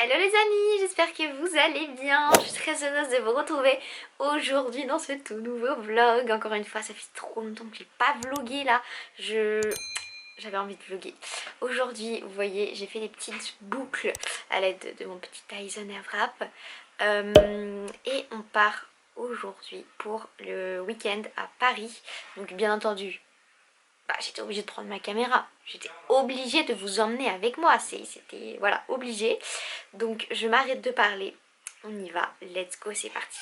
Hello les amis, j'espère que vous allez bien. Je suis très heureuse de vous retrouver aujourd'hui dans ce tout nouveau vlog. Encore une fois, ça fait trop longtemps que j'ai pas vlogué là. J'avais envie de vlogger. Aujourd'hui, vous voyez, j'ai fait des petites boucles à l'aide de mon petit Dyson Airwrap. Et on part aujourd'hui pour le week-end à Paris. Donc bien entendu, j'étais obligée de prendre ma caméra, j'étais obligée de vous emmener avec moi, c'était voilà, obligé. Donc je m'arrête de parler, on y va, let's go, c'est parti.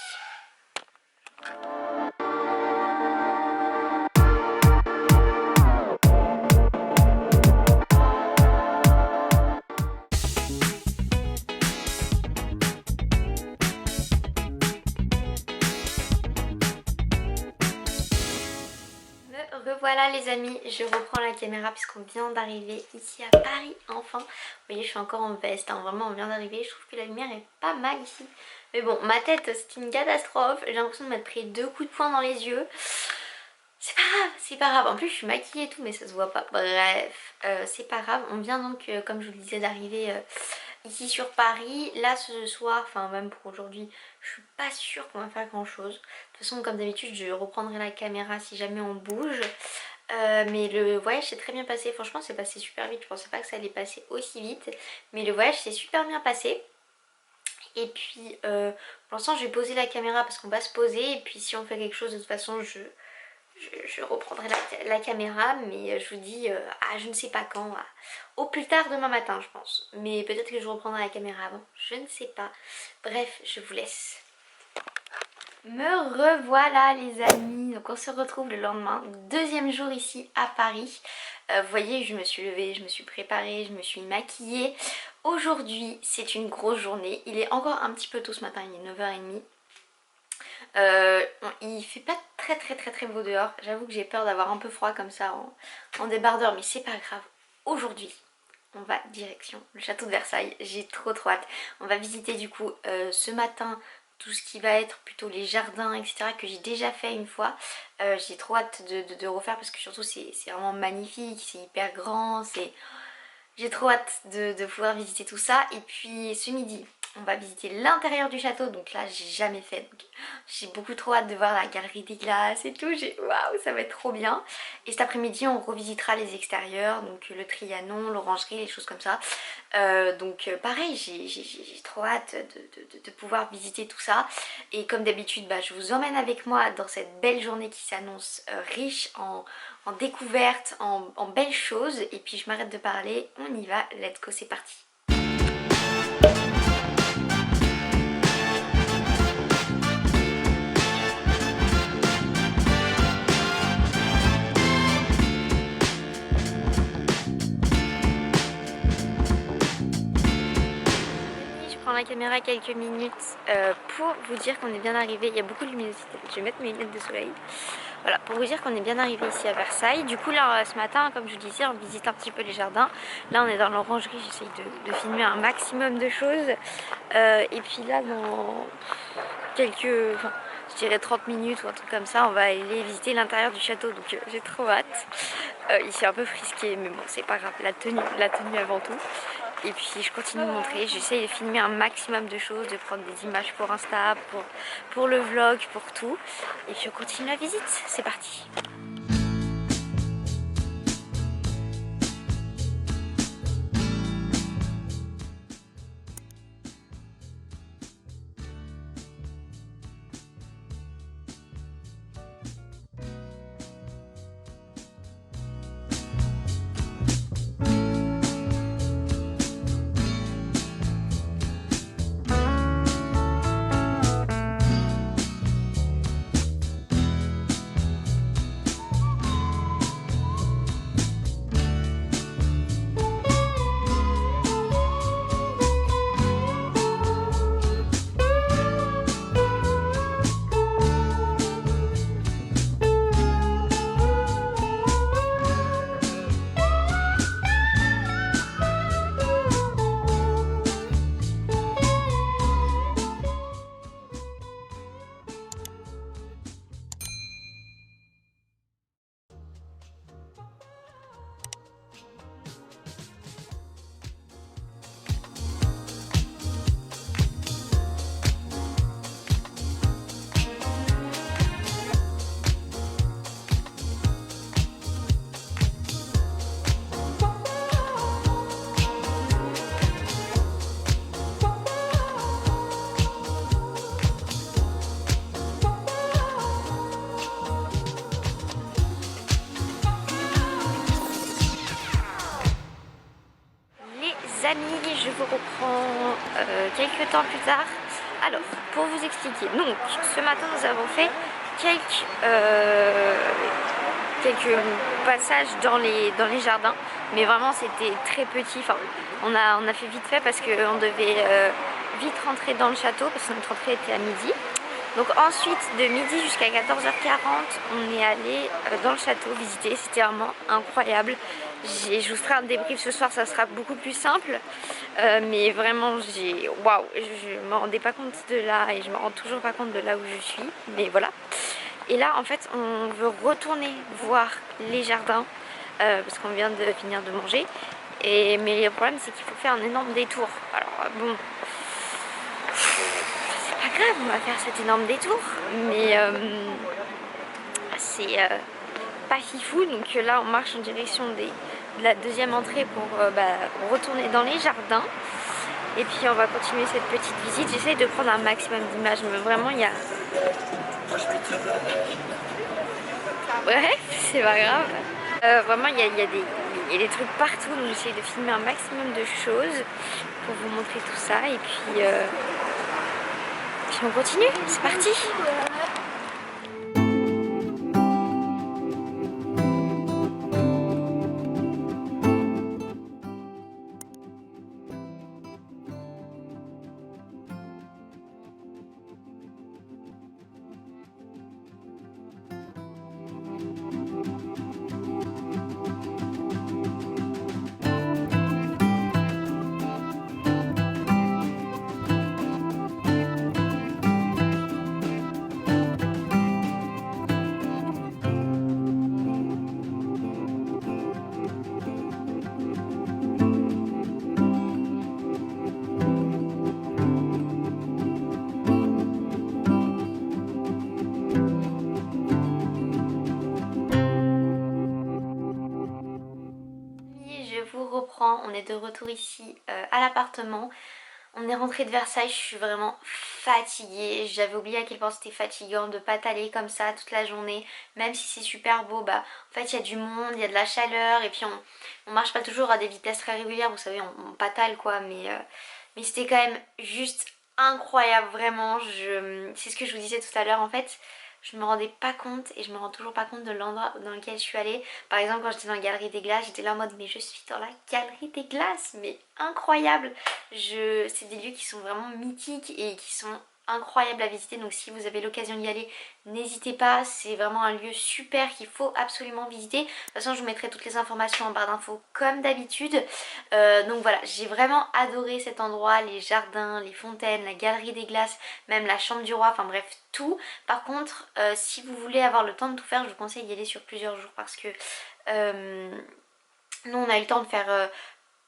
Revoilà les amis, je reprends la caméra puisqu'on vient d'arriver ici à Paris enfin. Vous voyez, je suis encore en veste, hein. Vraiment on vient d'arriver, je trouve que la lumière est pas mal ici. Mais bon, ma tête c'est une catastrophe, j'ai l'impression de m'être pris 2 coups de poing dans les yeux. C'est pas grave, c'est pas grave, en plus je suis maquillée et tout mais ça se voit pas. Bref, c'est pas grave, on vient donc comme je vous le disais d'arriver ici sur Paris. Là ce soir, enfin même pour aujourd'hui, je suis pas sûre qu'on va faire grand chose. De toute façon comme d'habitude je reprendrai la caméra si jamais on bouge. Mais le voyage s'est très bien passé, franchement c'est passé super vite, je pensais pas que ça allait passer aussi vite. Mais le voyage s'est super bien passé. Et puis pour l'instant je vais poser la caméra parce qu'on va se poser. Et puis si on fait quelque chose de toute façon je reprendrai la caméra. Mais je vous dis je ne sais pas quand, au plus tard demain matin je pense. Mais peut-être que je reprendrai la caméra avant, je ne sais pas. Bref, je vous laisse. Me revoilà les amis, donc on se retrouve le lendemain, deuxième jour ici à Paris. Vous voyez, je me suis levée, je me suis préparée, je me suis maquillée. Aujourd'hui c'est une grosse journée, il est encore un petit peu tôt ce matin, il est 9h30. Il fait pas très beau dehors, j'avoue que j'ai peur d'avoir un peu froid comme ça en débardeur, mais c'est pas grave. Aujourd'hui on va direction le château de Versailles, j'ai trop hâte. On va visiter du coup ce matin tout ce qui va être plutôt les jardins etc que j'ai déjà fait une fois. J'ai trop hâte de refaire parce que surtout c'est vraiment magnifique, c'est hyper grand, j'ai trop hâte de pouvoir visiter tout ça. Et puis ce midi on va visiter l'intérieur du château, donc là j'ai jamais fait, donc j'ai beaucoup trop hâte de voir la galerie des glaces et tout. Waouh, ça va être trop bien. Et cet après-midi on revisitera les extérieurs, donc le Trianon, l'orangerie, les choses comme ça. Donc pareil, j'ai trop hâte de pouvoir visiter tout ça. Et comme d'habitude je vous emmène avec moi dans cette belle journée qui s'annonce riche en découvertes, en belles choses. Et puis je m'arrête de parler, on y va, let's go, c'est parti. La caméra quelques minutes pour vous dire qu'on est bien arrivé. Il y a beaucoup de luminosité, je vais mettre mes lunettes de soleil. Voilà, pour vous dire qu'on est bien arrivé ici à Versailles. Du coup là ce matin, comme je vous disais, on visite un petit peu les jardins. Là on est dans l'orangerie, j'essaye de filmer un maximum de choses. Et puis là dans je dirais 30 minutes ou un truc comme ça, on va aller visiter l'intérieur du château. Donc j'ai trop hâte. Il est un peu frisqué mais bon c'est pas grave, la tenue avant tout. Et puis je continue de montrer, j'essaye de filmer un maximum de choses, de prendre des images pour Insta, pour le vlog, pour tout. Et puis on continue la visite, c'est parti. reprend quelques temps plus tard. Alors, pour vous expliquer, donc ce matin nous avons fait quelques passages dans les jardins, mais vraiment c'était très petit. Enfin, on a fait vite fait parce qu'on devait vite rentrer dans le château parce que notre entrée était à midi. Donc ensuite de midi jusqu'à 14h40 on est allé dans le château visiter, c'était vraiment incroyable. Je vous ferai un débrief ce soir, ça sera beaucoup plus simple, mais vraiment waouh, je me rendais pas compte de là et je me rends toujours pas compte de là où je suis, mais voilà. Et là en fait on veut retourner voir les jardins parce qu'on vient de finir de manger, mais le problème c'est qu'il faut faire un énorme détour. Alors bon, pas grave, on va faire cet énorme détour, mais c'est pas si fou. Donc là on marche en direction de la deuxième entrée pour retourner dans les jardins, et puis on va continuer cette petite visite. J'essaye de prendre un maximum d'images, mais vraiment il y a... Ouais, c'est pas grave. Vraiment il y a des trucs partout, donc j'essaye de filmer un maximum de choses pour vous montrer tout ça, et puis on continue, c'est parti. On est de retour ici à l'appartement. On est rentré de Versailles, je suis vraiment fatiguée. J'avais oublié à quel point c'était fatigant de patauger comme ça toute la journée. Même si c'est super beau, en fait il y a du monde, il y a de la chaleur, et puis on marche pas toujours à des vitesses très régulières, vous savez, on patale quoi, mais c'était quand même juste incroyable, vraiment. C'est ce que je vous disais tout à l'heure en fait. Je me rendais pas compte, et je me rends toujours pas compte de l'endroit dans lequel je suis allée. Par exemple quand j'étais dans la galerie des glaces, j'étais là en mode mais je suis dans la galerie des glaces, mais incroyable. C'est des lieux qui sont vraiment mythiques et qui sont incroyables à visiter, donc si vous avez l'occasion d'y aller, n'hésitez pas, c'est vraiment un lieu super qu'il faut absolument visiter. De toute façon je vous mettrai toutes les informations en barre d'infos comme d'habitude. Donc voilà, j'ai vraiment adoré cet endroit, les jardins, les fontaines, la galerie des glaces, même la chambre du roi, enfin bref tout. Par contre si vous voulez avoir le temps de tout faire, je vous conseille d'y aller sur plusieurs jours, parce que nous on a eu le temps de faire,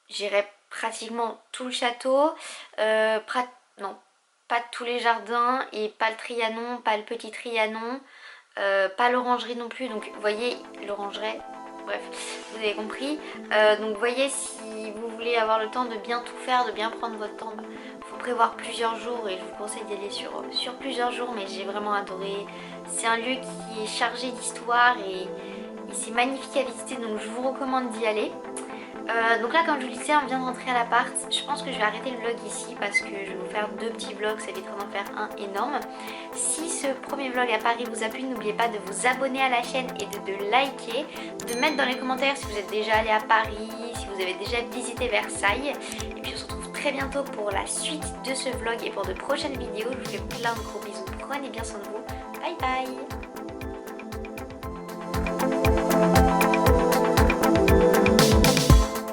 j'irais pratiquement tout le château, non, pas tous les jardins, et pas le Trianon, pas le petit Trianon, pas l'orangerie non plus. Donc vous voyez, l'orangerie, bref, vous avez compris. Donc vous voyez, si vous voulez avoir le temps de bien tout faire, de bien prendre votre temps, faut prévoir plusieurs jours, et je vous conseille d'y aller sur plusieurs jours. Mais j'ai vraiment adoré, c'est un lieu qui est chargé d'histoire et c'est magnifique à visiter, donc je vous recommande d'y aller. Donc là comme je vous le disais, on vient de rentrer à l'appart. Je pense que je vais arrêter le vlog ici parce que je vais vous faire deux petits vlogs, ça évitera d'en faire un énorme. Si ce premier vlog à Paris vous a plu, n'oubliez pas de vous abonner à la chaîne et de liker, de mettre dans les commentaires si vous êtes déjà allé à Paris, si vous avez déjà visité Versailles. Et puis on se retrouve très bientôt pour la suite de ce vlog et pour de prochaines vidéos. Je vous fais plein de gros bisous, prenez bien soin de vous, bye bye.